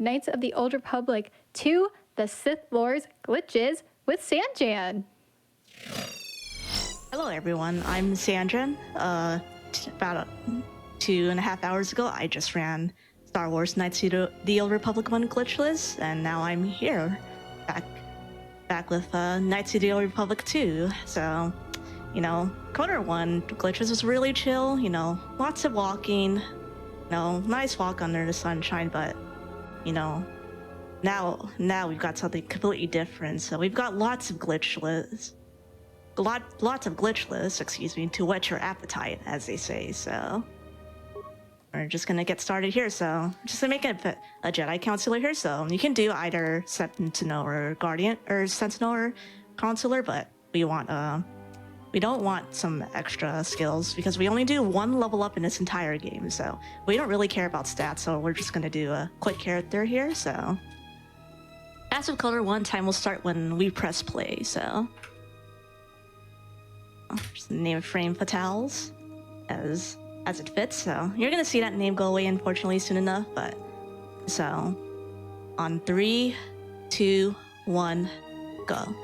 Knights of the Old Republic 2, The Sith Lord's Glitches with Sanjan. Hello everyone, I'm Sanjan. About 2.5 hours ago, I just ran Star Wars Knights of the Old Republic 1 glitchless, and now I'm here, back with Knights of the Old Republic 2. So, Coder 1 glitches was really chill, lots of walking, nice walk under the sunshine, but, now we've got something completely different. So we've got lots of glitchless, to whet your appetite, as they say. So we're just gonna get started here. So just to make it a Jedi Counselor here, so you can do either Sentinel or Guardian or Sentinel or Counselor, but we don't want some extra skills because we only do one level up in this entire game, so we don't really care about stats. So we're just gonna do a quick character here. So as with Coder 1, time will start when we press play. So just name frame fatales as it fits. So you're gonna see that name go away unfortunately soon enough. But so on 3, 2, 1, go.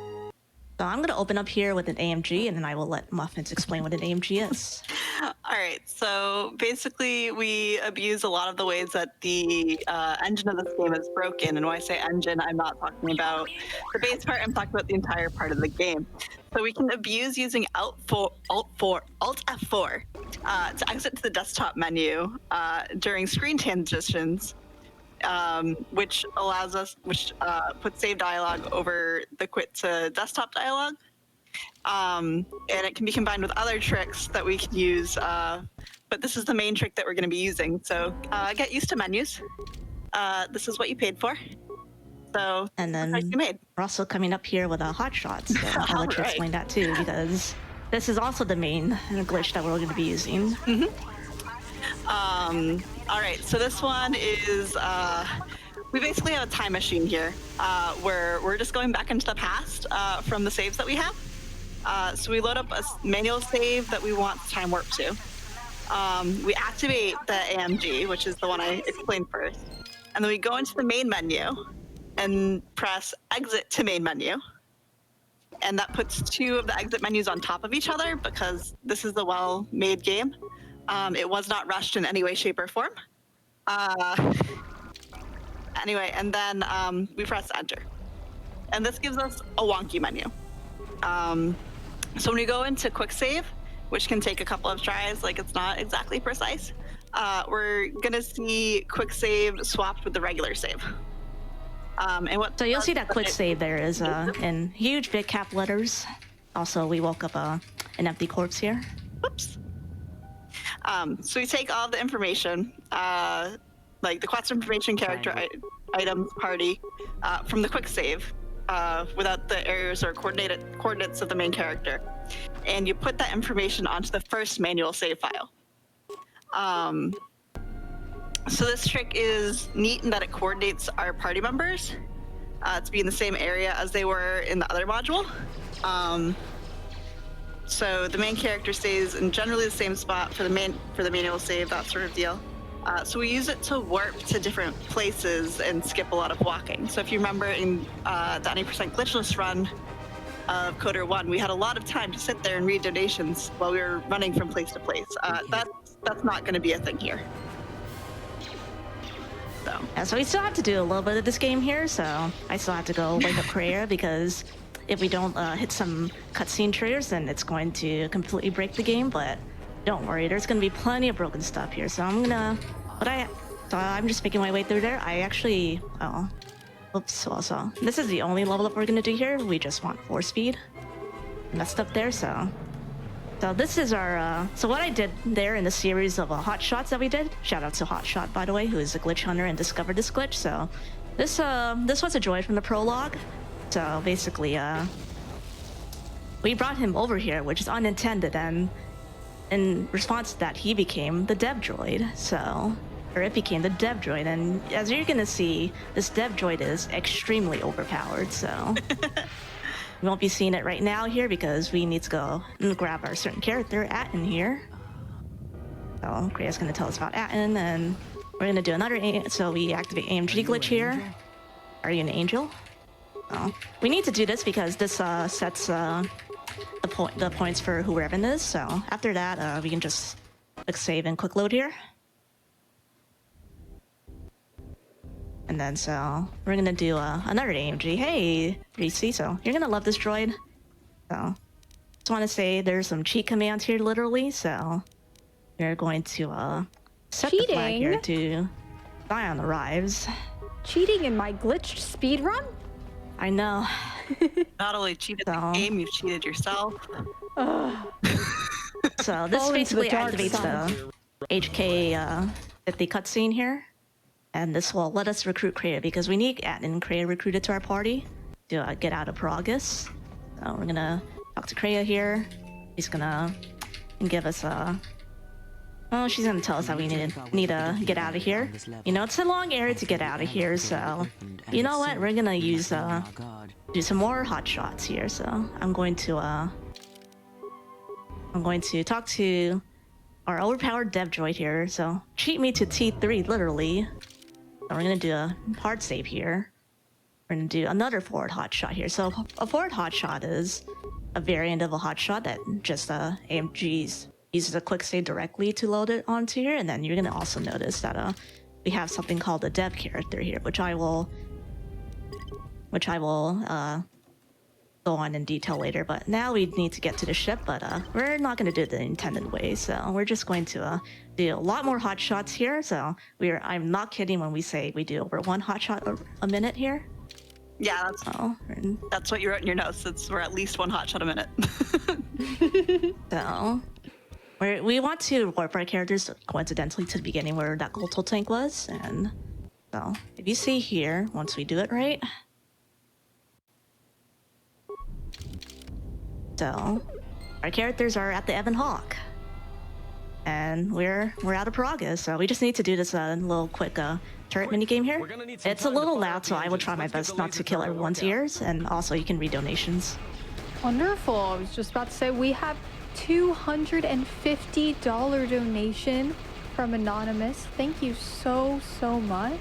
So I'm gonna open up here with an AMG, and then I will let Muffins explain what an AMG is. All right, so basically we abuse a lot of the ways that the engine of this game is broken. And when I say engine, I'm not talking about the base part, I'm talking about the entire part of the game. So we can abuse using Alt F4 to exit to the desktop menu during screen transitions, which puts save dialogue over the quit to desktop dialogue. And it can be combined with other tricks that we can use, but this is the main trick that we're going to be using. So get used to menus. This is what you paid for. So and then we're also coming up here with a hot shot. So I'll let you explain that too, because this is also the main glitch that we're going to be using. Mm-hmm. All right, so this one is, we basically have a time machine here where we're just going back into the past from the saves that we have. So we load up a manual save that we want the time warp to. We activate the AMG, which is the one I explained first. And then we go into the main menu and press exit to main menu. And that puts two of the exit menus on top of each other because this is a well-made game. It was not rushed in any way, shape, or form. Anyway, and then we press enter. And this gives us a wonky menu. So when we go into quick save, which can take a couple of tries, like it's not exactly precise, we're gonna see quick save swapped with the regular save. So you'll see that quick save there is in huge big cap letters. Also, we woke up an empty corpse here. Whoops. So we take all the information, like the quest information, character, items, party, from the quick save, without the errors or coordinates of the main character, and you put that information onto the first manual save file. So this trick is neat in that it coordinates our party members to be in the same area as they were in the other module. So the main character stays in generally the same spot for the manual save, that sort of deal. So we use it to warp to different places and skip a lot of walking. So if you remember in the 90% glitchless run of Coder 1, we had a lot of time to sit there and read donations while we were running from place to place. That's not going to be a thing here. So we still have to do a little bit of this game here. So I still have to go wake up Kreia because if we don't hit some cutscene triggers, then it's going to completely break the game. But don't worry, there's going to be plenty of broken stuff here. So I'm just making my way through there. I actually, also, this is the only level up we're going to do here. We just want force speed. Messed up there, so this is our, so what I did there in the series of hot shots that we did, shout out to Hotshot, by the way, who is a glitch hunter and discovered this glitch. So this was a joy from the prologue. So basically, we brought him over here, which is unintended, and in response to that, he became the dev droid. It became the dev droid, and as you're gonna see, this dev droid is extremely overpowered, so we won't be seeing it right now here because we need to go and grab our certain character, Atten, here. So Kreia's gonna tell us about Atten, and we're gonna do another. So we activate AMG glitch here. Are you an angel? Oh, we need to do this because this sets the points for whoever it is. So after that, we can just quick save and quick load here. And then so we're gonna do another AMG. Hey, 3C, so you're gonna love this droid. So just want to say there's some cheat commands here, literally. So we're going to set the flag here to Zion arrives. Cheating in my glitched speedrun? I know. Not only cheated the game, you've cheated yourself. So this basically activates the HK 50 cutscene here. And this will let us recruit Kreia because we need admin Kreia recruited to our party to get out of Paragus. So we're gonna talk to Kreia here. She's gonna give us well, she's gonna tell us that we need to get out of here. You know, it's a long area to get out of here, so you know what? We're gonna use do some more hot shots here. So I'm going to talk to our overpowered dev droid here. So cheat me to T3, literally. So we're gonna do a hard save here. We're gonna do another forward hotshot here. So a forward hotshot is a variant of a hotshot that just AMGs uses a quick save directly to load it onto here. And then you're gonna also notice that we have something called the dev character here, which I will go on in detail later. But now we need to get to the ship, but we're not going to do it the intended way. So we're just going to do a lot more hot shots here. So I'm not kidding when we say we do over one hot shot a minute here. Yeah, that's what you wrote in your notes. We're at least one hot shot a minute. So we want to warp our characters coincidentally to the beginning where that gold tank was. And so if you see here, once we do it right. So our characters are at the Evan Hawk, and we're out of Paragus. So we just need to do this little quick turret mini game here. It's a little loud, so I will try my best not to kill everyone's ears. And also, you can read donations. Wonderful. I was just about to say we have $250 donation from Anonymous. Thank you so much.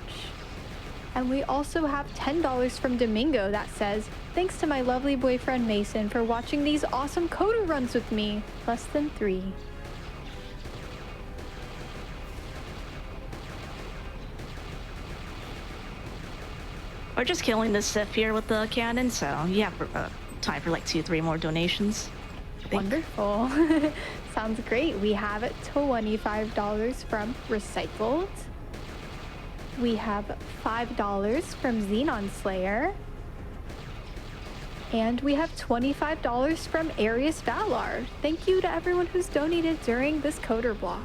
And we also have $10 from Domingo that says, thanks to my lovely boyfriend Mason for watching these awesome coda runs with me. Less than 3. We're just killing this Sith here with the cannon, so you have time for like 2-3 more donations. Wonderful. Sounds great. We have $25 from Recycled. We have $5 from Xenon Slayer. And we have $25 from Arius Valar. Thank you to everyone who's donated during this coder block.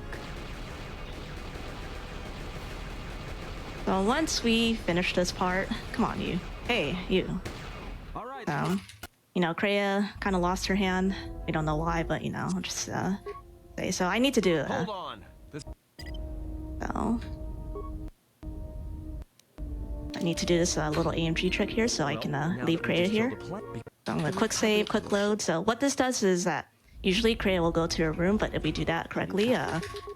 So once we finish this part, come on you. Hey, you. All right. You know, Kreia kind of lost her hand. We don't know why, but you know, just say. So I need to do Hold on. So I need to do this little AMG trick here so I can leave Kreia here. So I'm gonna quick save, quick load. So what this does is that usually Kreia will go to her room, but if we do that correctly,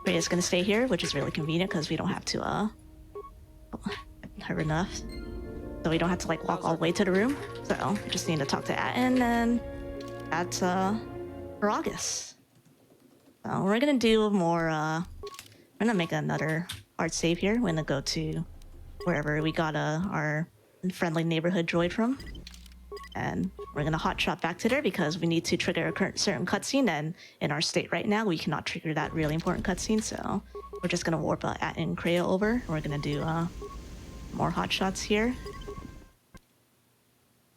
Kreia's gonna stay here, which is really convenient because we don't have to her enough. So we don't have to like walk all the way to the room. So we just need to talk to Atten and that's Paragus. So we're gonna do more we're gonna make another hard save here. We're gonna go to wherever we got our friendly neighborhood droid from. And we're gonna hotshot back to there because we need to trigger a certain cutscene, and in our state right now, we cannot trigger that really important cutscene, so we're just gonna warp Atten Kreia over. We're gonna do more hotshots here.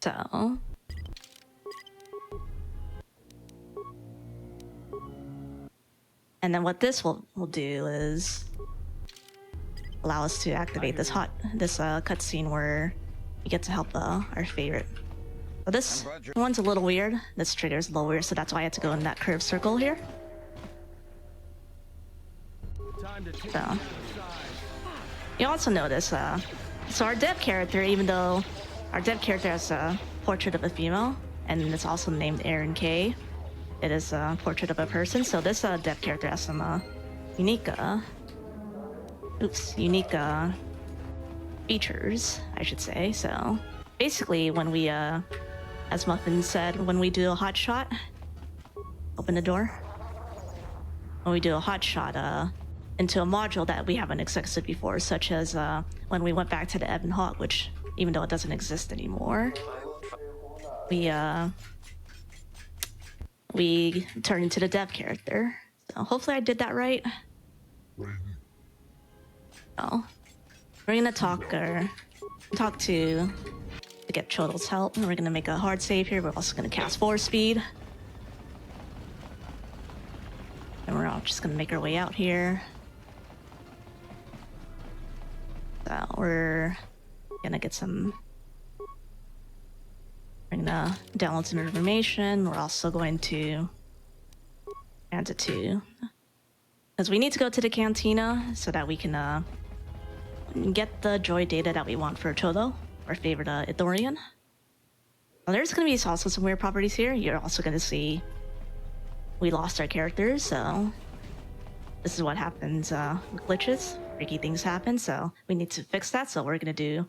So and then what this will do is allow us to activate this cutscene where we get to help our favorite. So this one's a little weird. This trigger is a little weird, so that's why I had to go in that curved circle here. So you also notice, so our dev character, even though our dev character has a portrait of a female, and it's also named Aaron K, it is a portrait of a person. So this dev character has some unique unique features, I should say. So basically, when we, as Muffins said, when we do a hot shot, open the door. When we do a hot shot into a module that we haven't accessed before, such as when we went back to the Ebon Hawk, which even though it doesn't exist anymore, we turn into the dev character. So hopefully I did that right. Oh, we're gonna talk to get Chodel's help, and we're gonna make a hard save here. We're also gonna cast Force Speed. And we're all just gonna make our way out here. So we're gonna get some. We're gonna download some information. We're also going to add it to, because we need to go to the cantina so that we can get the droid data that we want for Chodo, our favorite Ithorian. Well, there's gonna be also some weird properties here. You're also gonna see we lost our characters, so this is what happens with glitches. Freaky things happen, so we need to fix that. So we're gonna do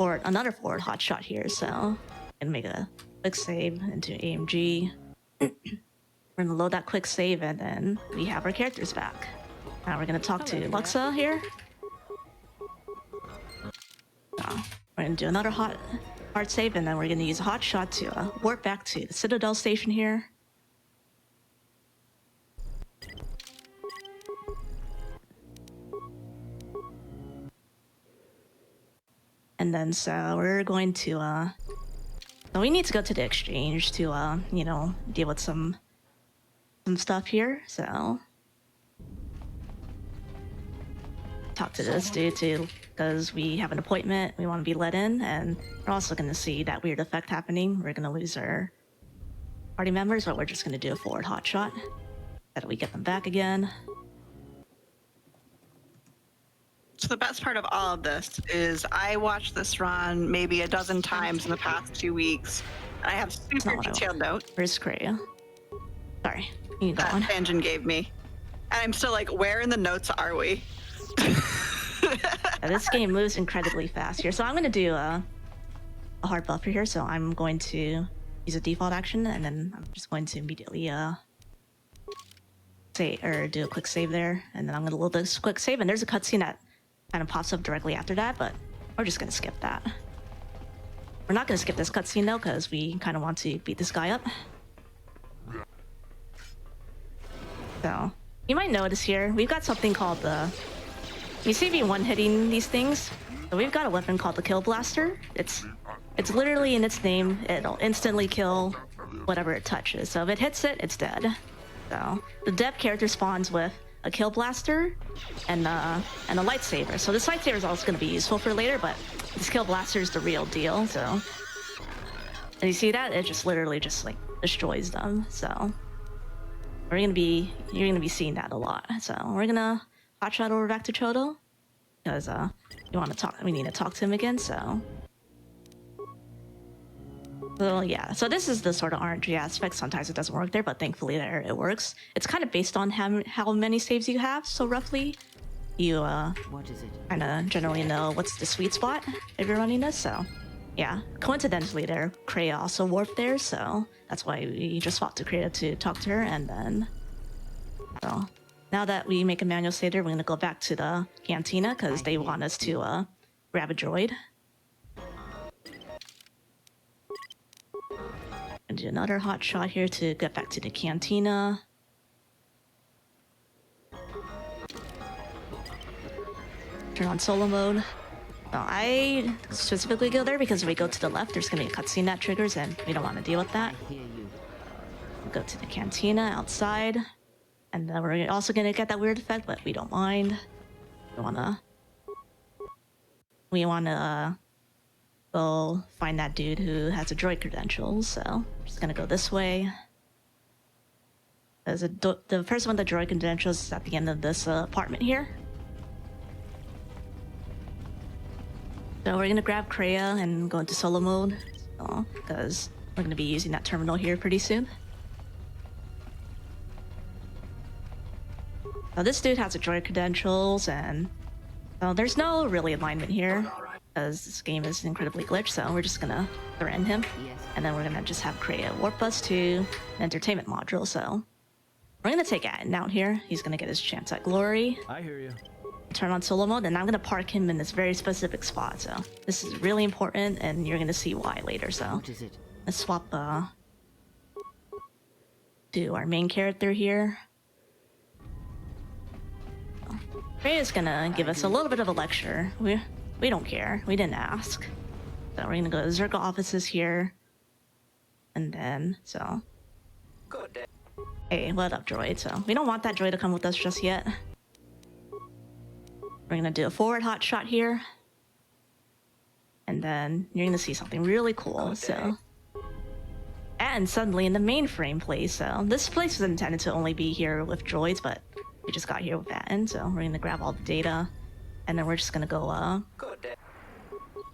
another forward hot shot here. So and make a quick save into AMG. We're gonna load that quick save, and then we have our characters back. Now we're gonna talk to Luxa here. We're gonna do another hard save, and then we're gonna use a hot shot to warp back to the Citadel station here. And then so we're going to so we need to go to the exchange to you know, deal with some stuff here. So talk to this dude too, because we have an appointment. We want to be let in, and we're also going to see that weird effect happening. We're going to lose our party members, but we're just going to do a forward hot shot so that we get them back again. So the best part of all of this is I watched this run maybe a dozen times in the past 2 weeks, and I have super detailed notes. Where's Kreia? Sorry, you go on. Sanjan gave me, and I'm still like, where in the notes are we? This game moves incredibly fast here, so I'm going to do a hard buffer here. So I'm going to use a default action, and then I'm just going to immediately do a quick save there, and then I'm going to load this quick save, and there's a cutscene that kind of pops up directly after that, but we're just going to skip that. We're not going to skip this cutscene though, because we kind of want to beat this guy up. So you might notice here we've got something called the. You see me one-hitting these things? So we've got a weapon called the Kill Blaster. It's literally in its name. It'll instantly kill whatever it touches. So if it hits it, it's dead. So the dev character spawns with a Kill Blaster and a lightsaber. So this lightsaber is also going to be useful for later, but this Kill Blaster is the real deal. So, and you see that? It just literally just like destroys them. So you're gonna be seeing that a lot. So we're gonna hotshot over back to Chodo because we need to talk to him again. So yeah, so this is the sort of RNG aspect. Sometimes it doesn't work there, but thankfully there it works. It's kind of based on how many saves you have. So roughly, you kind of generally know what's the sweet spot if you're running this. So yeah, coincidentally there, Kreia also warped there, so that's why we just swapped to Kreia to talk to her, and then so now that we make a manual save there, we're gonna go back to the cantina because they want us to grab a droid. And do another hot shot here to get back to the cantina. Turn on solo mode. So I specifically go there because if we go to the left, there's gonna be a cutscene that triggers, and we don't want to deal with that. Go to the cantina outside, and then we're also gonna get that weird effect, but we don't mind. We wanna go find that dude who has a droid credentials. So I'm just gonna go this way. There's the person with the droid credentials is at the end of this apartment here. So we're gonna grab Kreia and go into solo mode, because we're gonna be using that terminal here pretty soon. Now this dude has a droid credentials, and So there's no really alignment here, because this game is incredibly glitched, so we're just gonna threaten him. Yes. And then we're gonna just have create a warp bus to an entertainment module, so we're gonna take Atten out here. He's gonna get his chance at glory. I hear you. Turn on solo mode, and I'm gonna park him in this very specific spot, so this is really important, and you're gonna see why later, so What is it? let's swap to our main character here. Ray is gonna give us a little bit of a lecture. We don't care. We didn't ask. So we're gonna go to Zerka offices here. And then, so... Hey, what up, droid? So, we don't want that droid to come with us just yet. We're gonna do a forward hot shot here. And then, you're gonna see something really cool, so... And suddenly in the mainframe place, so... This place was intended to only be here with droids, but... We just got here with Atten, so we're gonna grab all the data. And then we're just gonna go,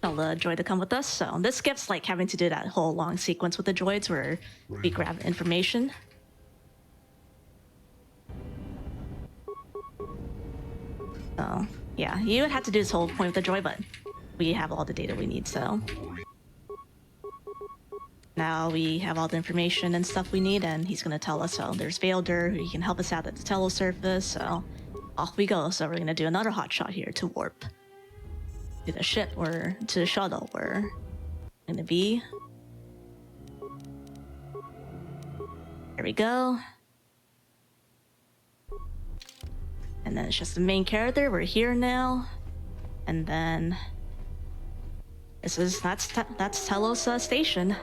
tell the droid to come with us. So this skips like having to do that whole long sequence with the droids where we grab information. So yeah, you would have to do this whole point with the droid, but we have all the data we need, so. Now we have all the information and stuff we need, and he's gonna tell us, so there's Vailder, who can help us out at the telesurface, so off we go. So we're gonna do another hot shot here to warp to the ship or to the shuttle where we're gonna be. There we go. And then it's just the main character. We're here now, and then that's Telos station.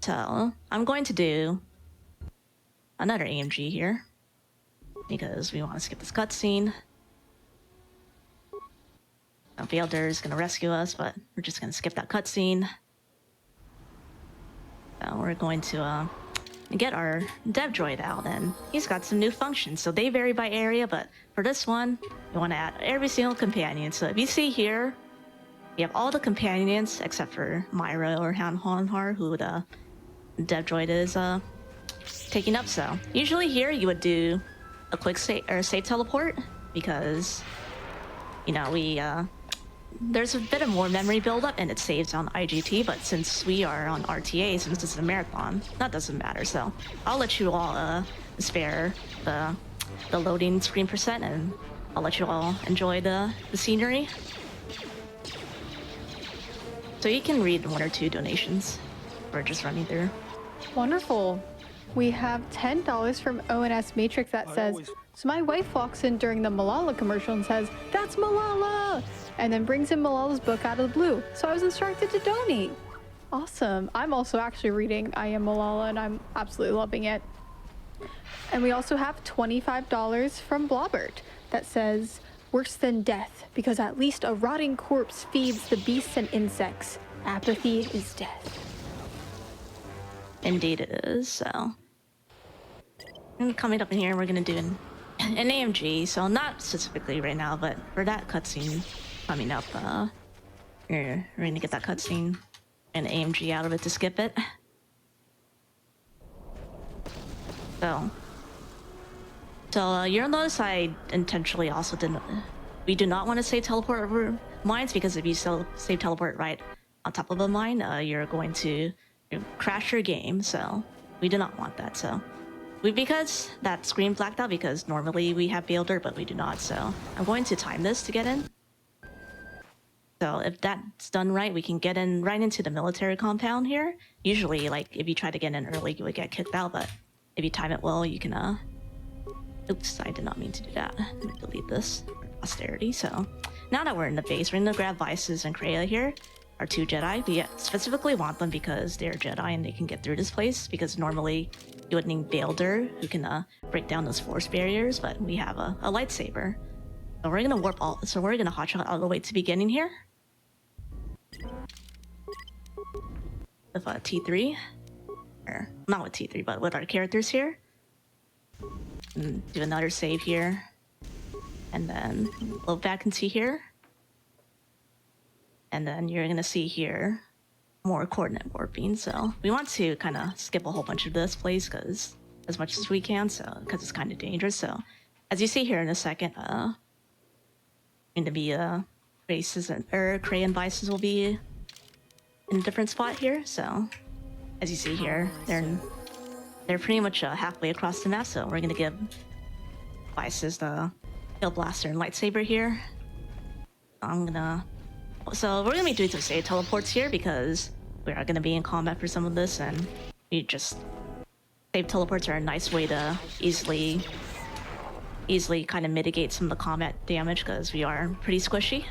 So I'm going to do another AMG here because we want to skip this cutscene. Vailder is going to rescue us, but we're just going to skip that cutscene. So we're going to get our dev droid out, and he's got some new functions. So they vary by area, but for this one, we want to add every single companion. So if you see here, we have all the companions except for Myra or Han Honhar, who the dev droid is taking up. So usually here you would do a quick save teleport because you know we there's a bit of more memory buildup and it saves on IGT, but since we are on RTA, since this is a marathon, that doesn't matter. So I'll let you all spare the loading screen percent, and I'll let you all enjoy the scenery. So you can read one or two donations. We're just running through. Wonderful. We have $10 from ONS Matrix that says, so my wife walks in during the Malala commercial and says, "That's Malala!" and then brings in Malala's book out of the blue. So I was instructed to donate. Awesome. I'm also actually reading I Am Malala, and I'm absolutely loving it. And we also have $25 from Blobbert that says, "Worse than death, because at least a rotting corpse feeds the beasts and insects. Apathy is death." Indeed it is, so. And coming up in here, we're gonna do an AMG, so not specifically right now, but for that cutscene coming up, we're gonna get that cutscene and AMG out of it to skip it. So you'll notice I intentionally also didn't. We do not want to save teleport over mines, because if you save teleport right on top of a mine, you're going to crash your game. So we do not want that. So because that screen blacked out, because normally we have Vailder, but we do not. So I'm going to time this to get in. So if that's done right, we can get in right into the military compound here. Usually, like if you try to get in early, you would get kicked out, but if you time it well, you can oops, I did not mean to do that. Let me delete this for posterity. So now that we're in the base, we're gonna grab Vices and Kreia here, our two Jedi. We specifically want them because they're Jedi and they can get through this place, because normally you would need Vailder, who can break down those force barriers, but we have a lightsaber. So we're gonna warp all, so we're gonna hotshot all the way to beginning here. With T3, or not with T3, but with our characters here. And do another save here, and then load back into here, and then you're gonna see here more coordinate warping. So we want to kind of skip a whole bunch of this place, because as much as we can, so because it's kind of dangerous. So as you see here in a second, going to be Grace's or Cray and Vice's will be in a different spot here. So as you see here, they're pretty much halfway across the map. So we're gonna give Vice's the Hail Blaster and Lightsaber here. So we're gonna be doing some save teleports here because we are gonna be in combat for some of this, and save teleports are a nice way to easily kind of mitigate some of the combat damage because we are pretty squishy.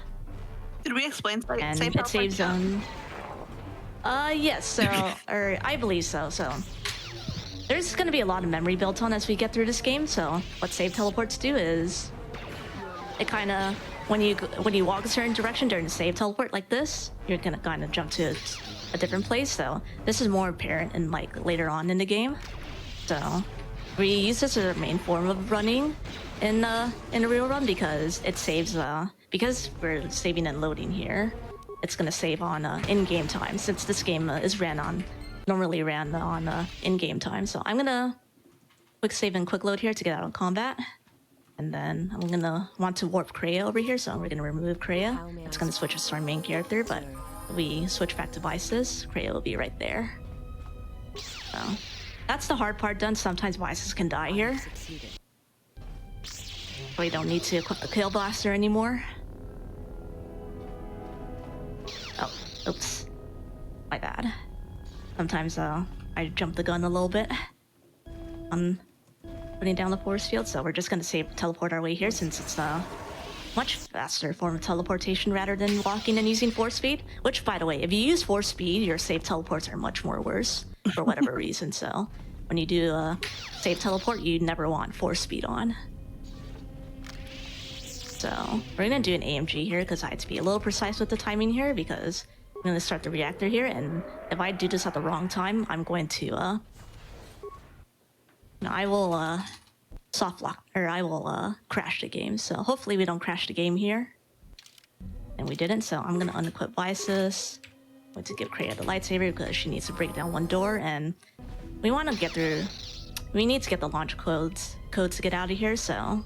Did we explain And save it saves yes, so or I believe so. So there's gonna be a lot of memory built on as we get through this game. So what save teleports do is it kind of when you walk a certain direction during the save teleport like this, you're gonna kind of jump to a different place. So this is more apparent in like later on in the game. So we use this as our main form of running in a real run because it saves because we're saving and loading here. It's gonna save on in-game time since this game is normally ran on in-game time. So I'm gonna quick save and quick load here to get out of combat. And then I'm gonna want to warp Kreia over here, so we're gonna remove Kreia. It's gonna switch us to our main character, but if we switch back to Vices, Kreia will be right there. So that's the hard part done. Sometimes Vices can die here. We don't need to equip the Hail Blaster anymore. Oh, oops. My bad. Sometimes I jump the gun a little bit on putting down the force field, so we're just gonna teleport our way here since it's a much faster form of teleportation rather than walking and using force speed. Which, by the way, if you use force speed, your save teleports are much more worse for whatever reason. So when you do a save teleport, you never want force speed on. So we're gonna do an AMG here because I had to be a little precise with the timing here because I'm gonna start the reactor here, and if I do this at the wrong time, I'm going to I will soft lock, or I will crash the game. So hopefully we don't crash the game here. And we didn't, so I'm gonna unequip Vices. I'm going to give Kreia the lightsaber because she needs to break down one door, and we want to get through. We need to get the launch codes to get out of here, so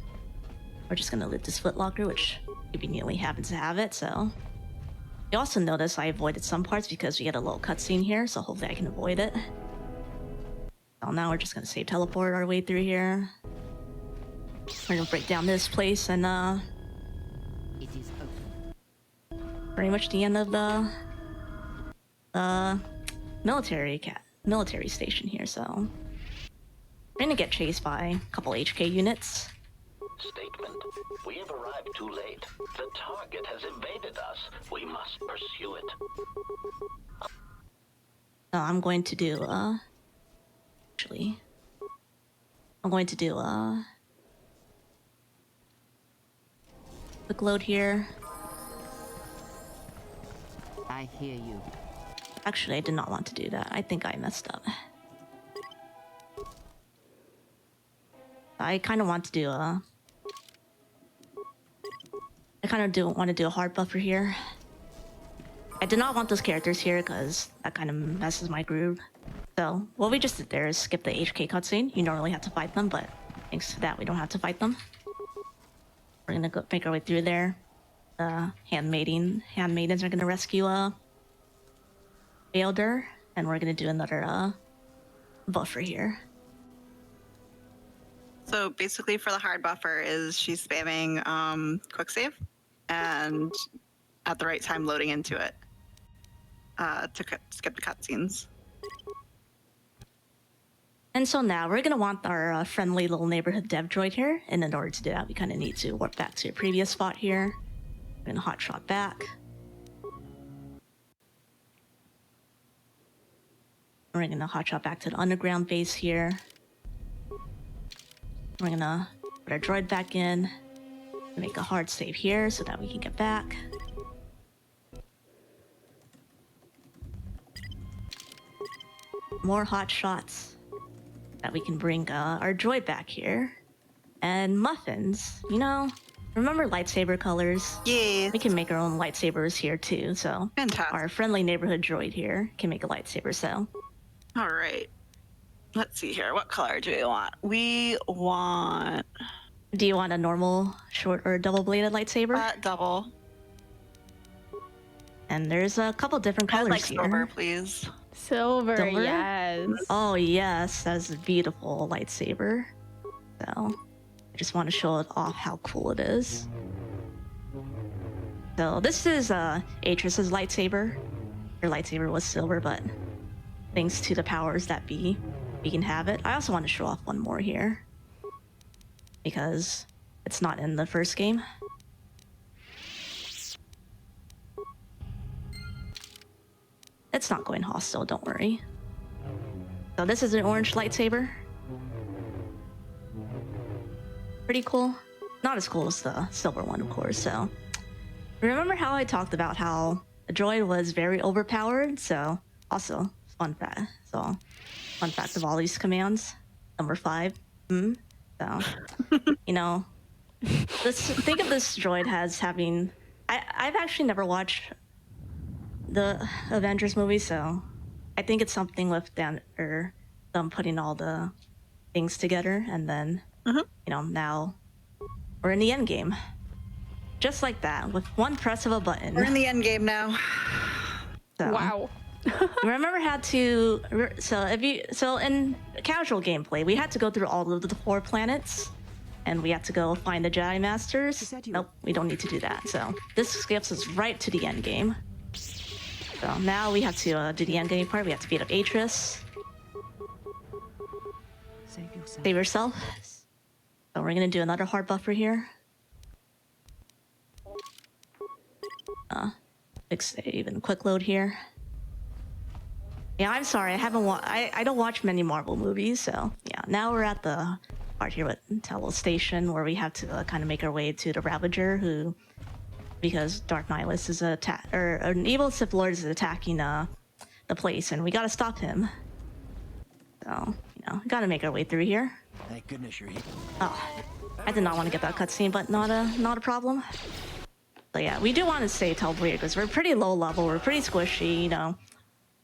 we're just gonna loot this footlocker, which conveniently happens to have it. So you also notice I avoided some parts because we get a little cutscene here, so hopefully I can avoid it. So now we're just gonna save teleport our way through here. We're gonna break down this place, and It is open. pretty much the end of the military station here. So we're gonna get chased by a couple HK units. Statement. We have arrived too late. The target has evaded us. We must pursue it. So I'm going to do quick load here. I hear you. Actually, I did not want to do that. I think I messed up. I kind of want to do want to do a hard buffer here. I did not want those characters here because that kind of messes my groove. So what we just did there is skip the HK cutscene. You normally have to fight them, but thanks to that, we don't have to fight them. We're gonna go make our way through there. Handmaidens are gonna rescue Baelder, and we're gonna do another buffer here. So basically, for the hard buffer, is she's spamming quick save, and at the right time loading into it to skip the cutscenes. And so now we're gonna want our friendly little neighborhood dev droid here, and in order to do that, we kind of need to warp back to your previous spot here. We're gonna hotshot back. We're gonna hotshot back to the underground base here. We're gonna put our droid back in, make a hard save here so that we can get back. More hot shots that we can bring our droid back here. And Muffins, you know, remember lightsaber colors? Yeah. We can make our own lightsabers here too, so Fantastic. our friendly neighborhood droid here can make a lightsaber, so. All right. Let's see here. What color do we want? We want... Do you want a normal, short, or double-bladed lightsaber? Double. And there's a couple different I colors would like here. silver, please. Silver, Silver? yes. Oh yes, that's a beautiful lightsaber. So, I just want to show it off how cool it is. So this is Atris's lightsaber. Her lightsaber was silver, but thanks to the powers that be, we can have it. I also want to show off one more here because it's not in the first game. It's not going hostile, don't worry. So this is an orange lightsaber. Pretty cool. Not as cool as the silver one, of course, so. Remember how I talked about how the droid was very overpowered? So, also, fun fact. So, fun fact of all these commands. Number 5. So, you know, think of this droid as having... I've actually never watched the Avengers movie, so I think it's something with them putting all the things together, and then, you know, now we're in the end game. Just like that, with one press of a button. We're in the end game now. So, Wow. remember how to... So in casual gameplay, we had to go through all of the 4 planets, and we had to go find the Jedi Masters. Nope, we don't need to do that. So this skips us right to the end game. So now we have to do the end game part. We have to beat up Atris. Save yourself. So we're gonna do another hard buffer here. Quick save and quick load here. Yeah, I'm sorry, I don't watch many Marvel movies, so yeah. Now we're at the part here with Telos Station where we have to kind of make our way to the Ravager, who, because Dark Nihilus is an evil Sith Lord is attacking the place, and we gotta stop him. So, you know, gotta make our way through here. Thank goodness you're here. Oh, I did not want to get that cutscene, but not a problem. So yeah, we do want to stay teleported because we're pretty low level, we're pretty squishy, you know.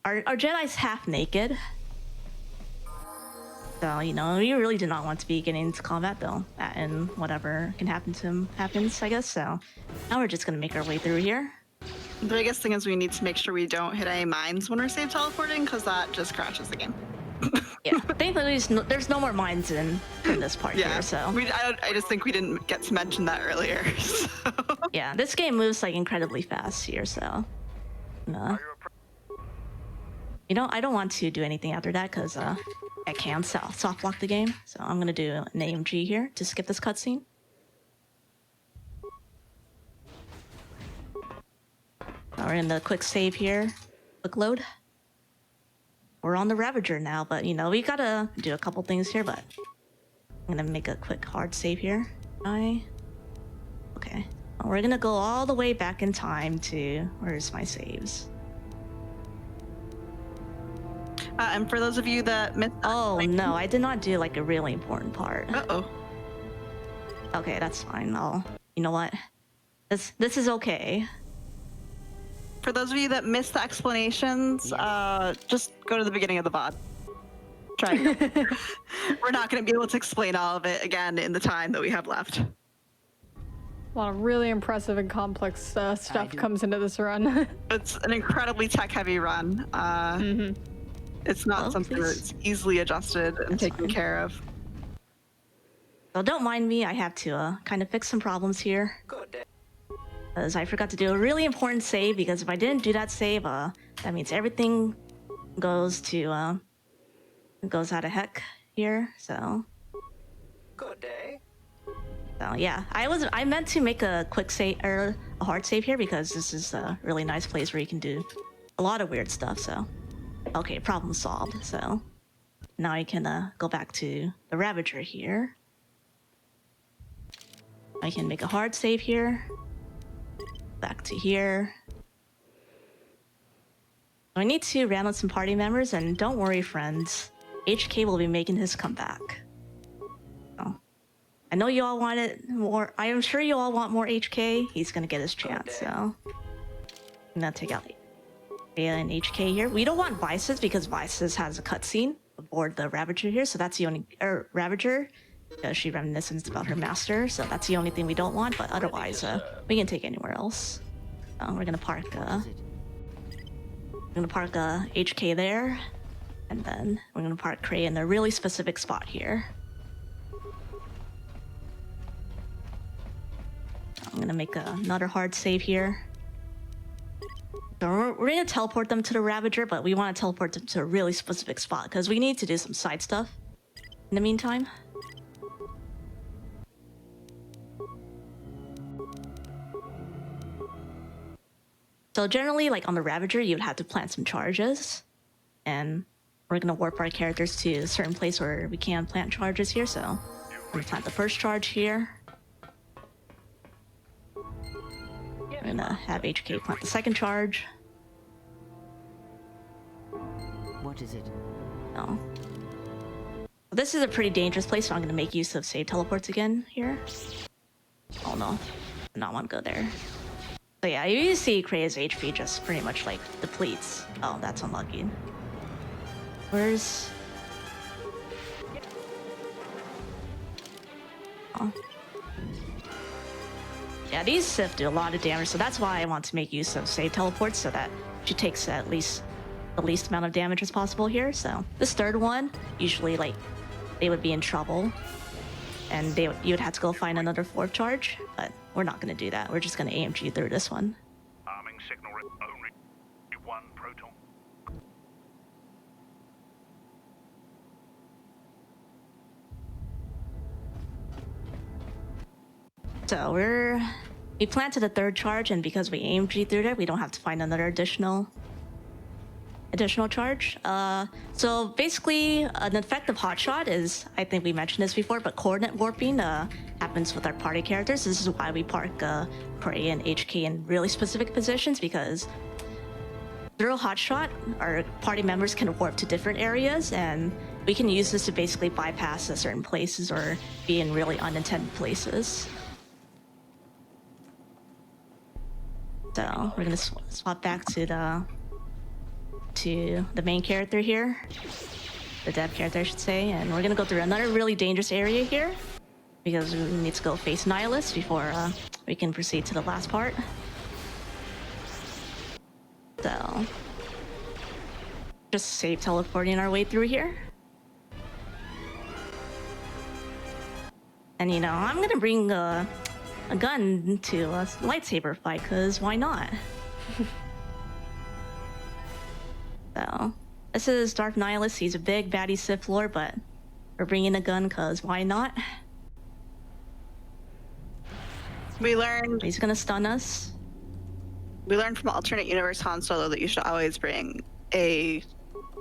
Our Jedi's half naked. So, you know, you really do not want to be getting into combat though. And whatever can happen to him happens, I guess. So now we're just gonna make our way through here. The biggest thing is we need to make sure we don't hit any mines when we're safe teleporting, because that just crashes the game. Yeah, thankfully there's no more mines in this part here, so. I just think we didn't get to mention that earlier. So. Yeah, this game moves like incredibly fast here, so. You know, I don't want to do anything after that because I can soft lock the game. So I'm gonna do an AMG here to skip this cutscene. We're in the quick save here, quick load. We're on the Ravager now, but you know, we gotta do a couple things here, but I'm gonna make a quick hard save here. Okay. Well, we're gonna go all the way back in time to, where's my saves? And for those of you that missed that, Oh no, I did not do like a really important part. Uh-oh. Okay, that's fine. You know what? This is okay. For those of you that missed the explanations, just go to the beginning of the VOD. Try it. We're not going to be able to explain all of it again in the time that we have left. A lot of really impressive and complex stuff comes into this run. It's an incredibly tech-heavy run. It's not something that's easily adjusted and taken care of. So don't mind me, I have to kind of fix some problems here. Because I forgot to do a really important save, because if I didn't do that save, that means everything goes out of heck here, so. Good day. So yeah, I meant to make a quick save, or a hard save here, because this is a really nice place where you can do a lot of weird stuff, so. Okay, problem solved, so. Now I can go back to the Ravager here. I can make a hard save here. Back to here. I need to round up some party members, and don't worry, friends. HK will be making his comeback. So, I know you all wanted more. I am sure you all want more HK. He's gonna get his chance, so. I'm gonna take out Bea and HK here. We don't want Vices because Vices has a cutscene aboard the Ravager here, so that's the only Ravager. because she reminiscens about her master. So that's the only thing we don't want. But otherwise, we can take anywhere else. We're gonna park. We're gonna park HK there, and then we're gonna park Cray in a really specific spot here. I'm gonna make another hard save here. So we're gonna teleport them to the Ravager, but we want to teleport them to a really specific spot because we need to do some side stuff in the meantime. So generally, like on the Ravager, you'd have to plant some charges, and we're gonna warp our characters to a certain place where we can plant charges here. So we're gonna plant the first charge here. We're gonna have HK plant the second charge. What is it? No. This is a pretty dangerous place, so I'm gonna make use of save teleports again here. Oh no, I not want to go there. So yeah, you see Kraya's HP just pretty much like depletes. Oh, that's unlucky. Where's... Oh. Yeah, these Sith do a lot of damage, so that's why I want to make use of save teleports so that she takes at least the least amount of damage as possible here. So this third one, usually like they would be in trouble, and you would have to go find another fourth charge, but we're not going to do that. We're just going to AMG through this one. Arming signal only one proton. So we planted a third charge, and because we AMG through there, we don't have to find another additional charge. So basically, an effective hotshot is, I think we mentioned this before, but coordinate warping happens with our party characters. This is why we park Cray and HK in really specific positions, because through a hotshot, our party members can warp to different areas, and we can use this to basically bypass certain places or be in really unintended places. So we're gonna swap back to the main character here, the dev character I should say, and we're gonna go through another really dangerous area here because we need to go face Nihilus before we can proceed to the last part. So just save teleporting our way through here. And you know, I'm gonna bring a gun to a lightsaber fight, cause why not? So this is Darth Nihilus. He's a big baddie Sith Lord, but we're bringing a gun cause why not? We learned He's gonna stun us. from alternate universe Han Solo that you should always bring a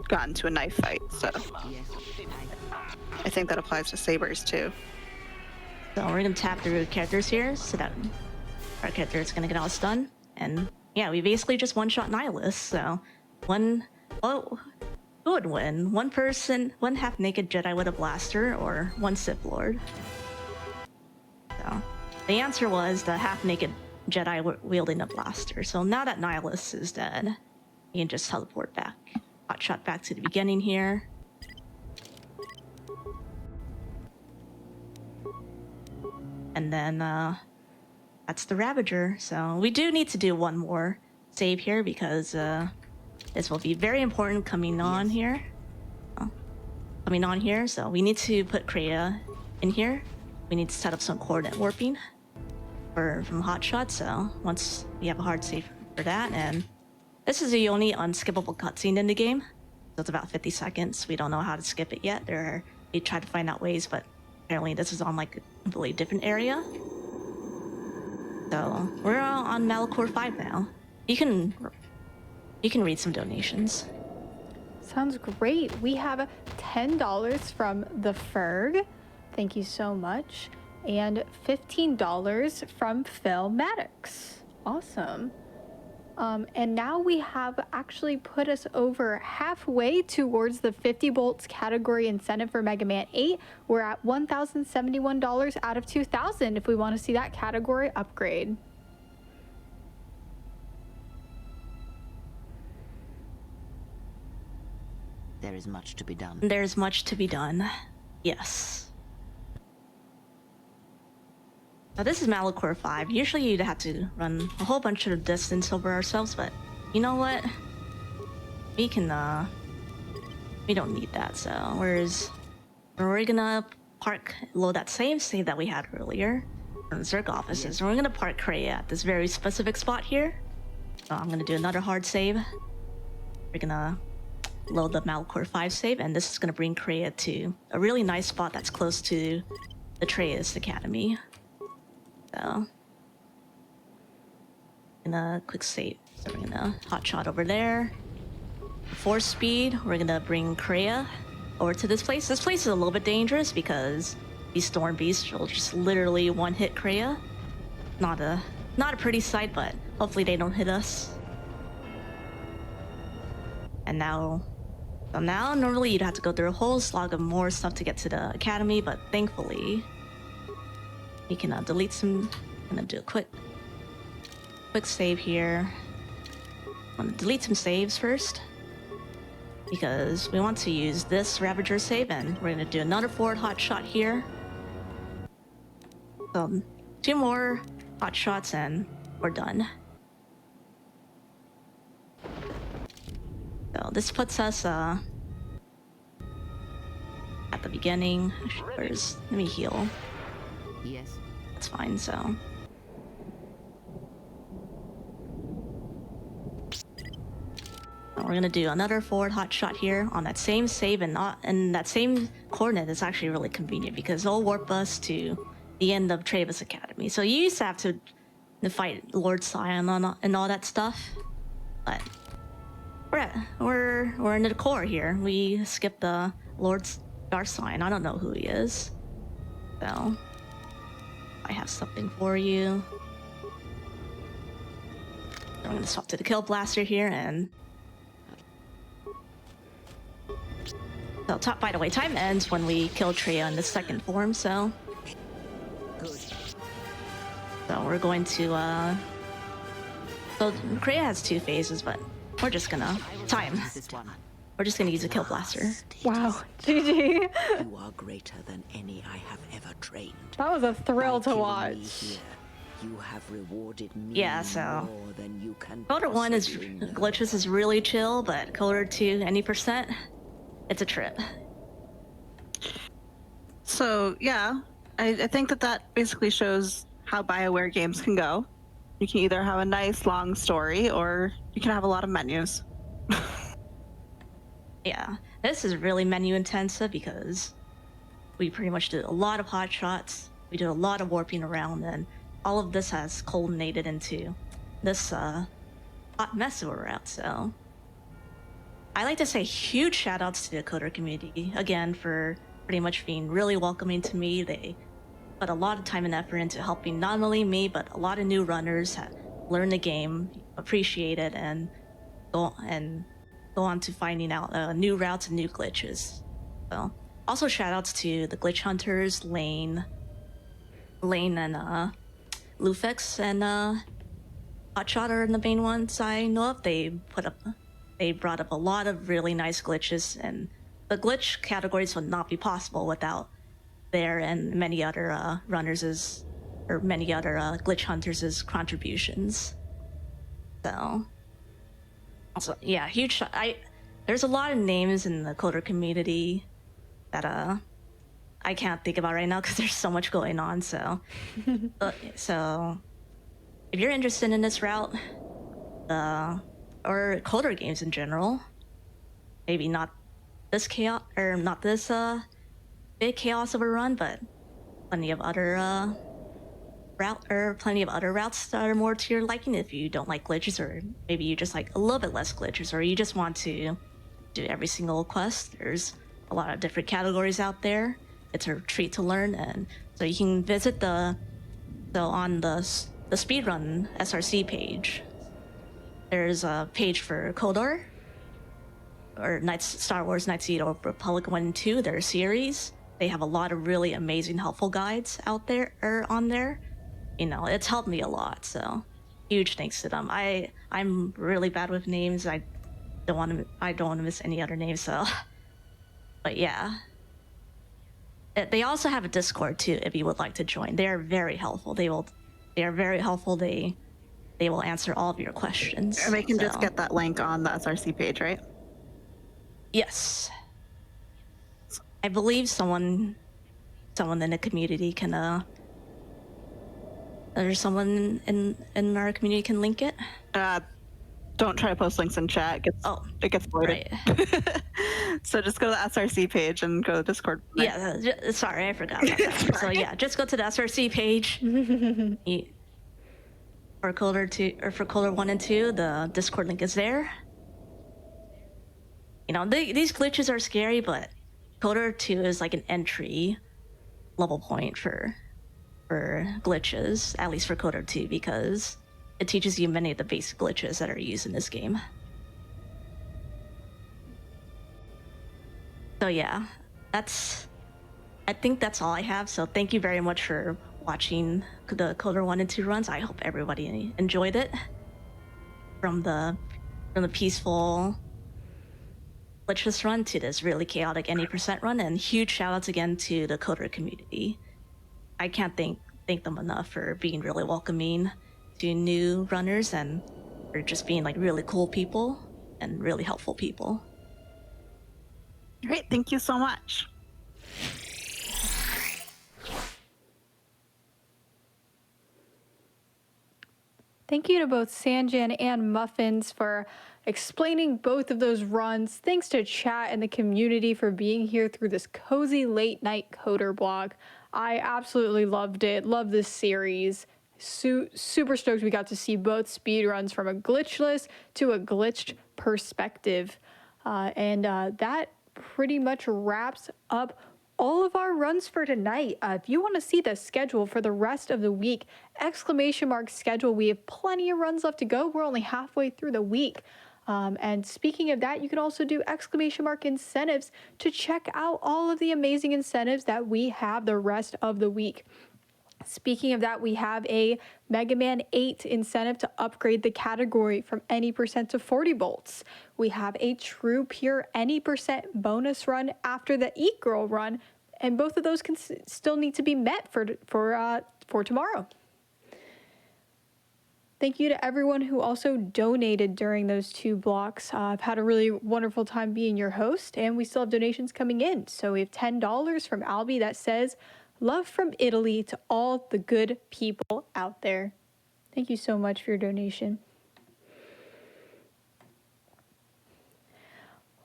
gun to a knife fight. So Yes, I think that applies to sabers too. So we're gonna tap through characters here so that our character is gonna get all stunned. And yeah, we basically just one-shot Nihilus. So who would win? One person, one half-naked Jedi with a blaster, or one Sith Lord? So the answer was the half-naked Jedi wielding a blaster. So now that Nihilus is dead, you can just teleport back, hotshot back to the beginning here. And then that's the Ravager. So we do need to do one more save here because this will be very important coming on here. So we need to put Kreia in here. We need to set up some coordinate warping from hotshot. So once we have a hard save for that, and this is the only unskippable cutscene in the game. So it's about 50 seconds. We don't know how to skip it yet. We tried to find out ways, but apparently this is on like a completely different area. So we're on Malachor 5 now. You can read some donations. Sounds great. We have $10 from the Ferg. Thank you so much. And $15 from Phil Maddox. Awesome. And now we have actually put us over halfway towards the 50 bolts category incentive for Mega Man 8. We're at $1,071 out of 2,000 if we want to see that category upgrade. there is much to be done. There's much to be done. Yes. Now this is Malachor 5. Usually you'd have to run a whole bunch of distance over ourselves, but you know what? We can, we don't need that, so we're gonna load that same save that we had earlier from the Zerg offices, and we're gonna park Kreia at this very specific spot here. So I'm gonna do another hard save. We're gonna load the Malachor 5 save, and this is gonna bring Kreia to a really nice spot that's close to the Atreus Academy. So, gonna quick save. So we're gonna hotshot over there. 4 speed, we're gonna bring Kreia over to this place. This place is a little bit dangerous because these storm beasts will just literally one-hit Kreia. Not a pretty sight, but hopefully they don't hit us. And now normally you'd have to go through a whole slog of more stuff to get to the academy, but thankfully we can delete some. I'm gonna do a quick save here. I'm gonna delete some saves first because we want to use this Ravager save, and we're gonna do another forward hot shot here. So 2 more hot shots and we're done. So this puts us at the beginning. Let me heal. Yes. That's fine, so. We're gonna do another forward hot shot here on that same save, and that same coordinate is actually really convenient because it'll warp us to the end of Travis Academy. So you used to have to fight Lord Scion and all that stuff, but we're in the core here. We skipped the Lord Scion. I don't know who he is, so I have something for you. I'm gonna swap to the Kill Blaster here, and so by the way, time ends when we kill Treya in the second form, so. Good. So we're going to, so Kreia has 2 phases, but we're just gonna, This one. we're just gonna use a Kill Blaster. Wow. GG. You are greater than any I have ever trained. That was a thrill By to killing watch. me here, you have rewarded me Yeah, so more than you can Coder 1 is, possibly know. glitches is really chill, but Coder 2, any percent, it's a trip. So yeah, I think that basically shows how BioWare games can go. You can either have a nice long story, or you can have a lot of menus. Yeah, this is really menu intensive because we pretty much did a lot of hot shots, we did a lot of warping around, and all of this has culminated into this hot mess we're at. So I like to say huge shout outs to the Coder community again for pretty much being really welcoming to me. They put a lot of time and effort into helping not only me but a lot of new runners learn the game, appreciate it, and go on to finding out new routes and new glitches. So also shout outs to the glitch hunters, Lane and Lufix and Hotshot are the main ones I know of. They brought up a lot of really nice glitches, and the glitch categories would not be possible without their and many other many other glitch hunters' contributions. So also, yeah, huge. There's a lot of names in the Coder community that I can't think about right now because there's so much going on. So, so if you're interested in this route, or Coder games in general, maybe not this chaos or not this big chaos of a run, but plenty of other routes that are more to your liking. If you don't like glitches, or maybe you just like a little bit less glitches, or you just want to do every single quest, there's a lot of different categories out there. It's a treat to learn, and so you can visit on the speedrun SRC page. There's a page for Kodor, or Star Wars Knights of the Old Republic 1 and 2, their series. They have a lot of really amazing, helpful guides out there, or on there. You know, it's helped me a lot, so huge thanks to them. I'm really bad with names. I don't want to miss any other names, so. But yeah, They also have a Discord too, if you would like to join. They are very helpful. They are very helpful. They will answer all of your questions. And we can just So, get that link on the SRC page, right? yes. I believe someone in the community can there's someone in our community can link it. Don't try to post links in chat. It gets voided. Right. So just go to the SRC page and go to Discord. Yeah, sorry, I forgot about that. So yeah, just go to the SRC page. For Coder 2 or for Coder 1 and 2, the Discord link is there. You know, these glitches are scary, but Coder 2 is like an entry level point for glitches, at least for Coder 2, because it teaches you many of the basic glitches that are used in this game. So yeah, I think that's all I have. So thank you very much for watching the Coder 1 and 2 runs. I hope everybody enjoyed it. From the peaceful glitchless run to this really chaotic any percent run, and huge shout outs again to the Coder community. I can't thank them enough for being really welcoming to new runners and for just being like really cool people and really helpful people. Great, thank you so much. Thank you to both Sanjan and Muffins for explaining both of those runs. Thanks to chat and the community for being here through this cozy late night coder blog. I absolutely loved it. Love this series. Super stoked we got to see both speedruns from a glitchless to a glitched perspective. That pretty much wraps up all of our runs for tonight. If you want to see the schedule for the rest of the week, ! schedule, we have plenty of runs left to go. We're only halfway through the week. And speaking of that, you can also do ! incentives to check out all of the amazing incentives that we have the rest of the week. Speaking of that, we have a Mega Man 8 incentive to upgrade the category from any percent to 40 volts. We have a true pure any percent bonus run after the Eat Girl run, and both of those can still need to be met for tomorrow. Thank you to everyone who also donated during those two blocks. I've had a really wonderful time being your host, and we still have donations coming in. So we have $10 from Albie that says, "Love from Italy to all the good people out there." Thank you so much for your donation.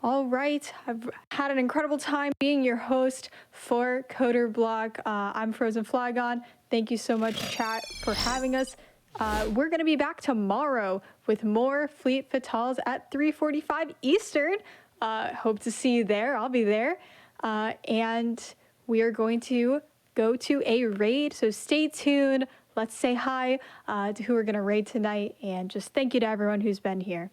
All right, I've had an incredible time being your host for Coder Blog. I'm frozenflygone. Thank you so much, chat, for having us. We're going to be back tomorrow with more Fleet Fatales at 3:45 Eastern. Hope to see you there. I'll be there. And we are going to go to a raid, so stay tuned. Let's say hi to who we're going to raid tonight, and just thank you to everyone who's been here.